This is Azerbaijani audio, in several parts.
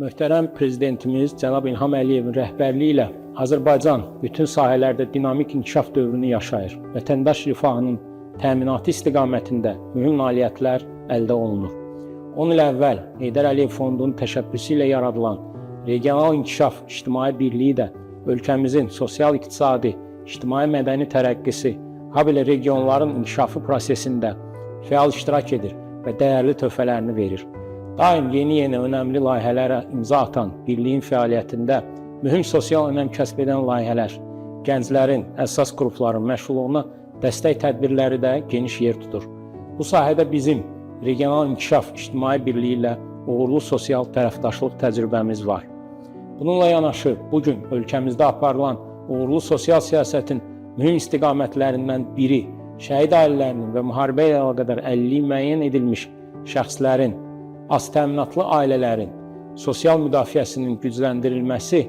Möhtərəm Prezidentimiz Cənab İlham Əliyevin rəhbərliyi ilə Azərbaycan bütün sahələrdə dinamik inkişaf dövrünü yaşayır. Vətəndaş rifahının təminatı istiqamətində mühüm nailiyyətlər əldə olunur. 10 il əvvəl Heydər Əliyev Fondunun təşəbbüsü ilə yaradılan Regional İnkişaf İctimai Birliyi də ölkəmizin sosial-iqtisadi, ictimai-mədəni tərəqqisi, habelə regionların inkişafı prosesində fəal iştirak edir və dəyərli töhfələrini verir. Daim yeni önəmli layihələrə imza atan birliyin fəaliyyətində mühüm sosial önəm kəsb edən layihələr, gənclərin, əsas qrupların məşğulluğuna dəstək tədbirləri də geniş yer tutur. Bu sahədə bizim Regional İnkişaf İctimai Birliyi ilə uğurlu sosial tərəfdaşlıq təcrübəmiz var. Bununla yanaşı, bugün ölkəmizdə aparılan uğurlu sosial siyasətin mühüm istiqamətlərindən biri şəhid ailələrinin və müharibə ilə əlaqədar əlilliyi müəyyən edilmiş şəxslərin, az təminatlı ailələrin sosial müdafiəsinin gücləndirilməsi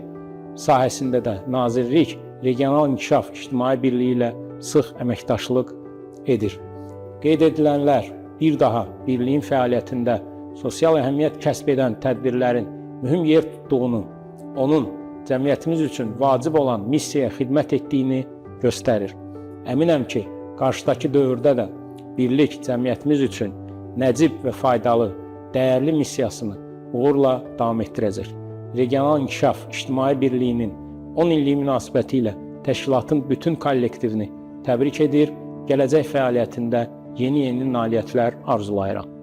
sahəsində də Nazirlik Regional İnkişaf İctimai Birliyi ilə sıx əməkdaşlıq edir. Qeyd edilənlər bir daha birliyin fəaliyyətində sosial əhəmiyyət kəsb edən tədbirlərin mühüm yer tutduğunu, onun cəmiyyətimiz üçün vacib olan missiyaya xidmət etdiyini göstərir. Əminəm ki, qarşıdakı dövrdə də birlik cəmiyyətimiz üçün nəcib və faydalı, dəyərli missiyasını uğurla davam etdirəcək. Regional İnkişaf İctimai Birliyinin 10 illik münasibəti ilə təşkilatın bütün kollektivini təbrik edir, gələcək fəaliyyətində yeni nailiyyətlər arzulayıram.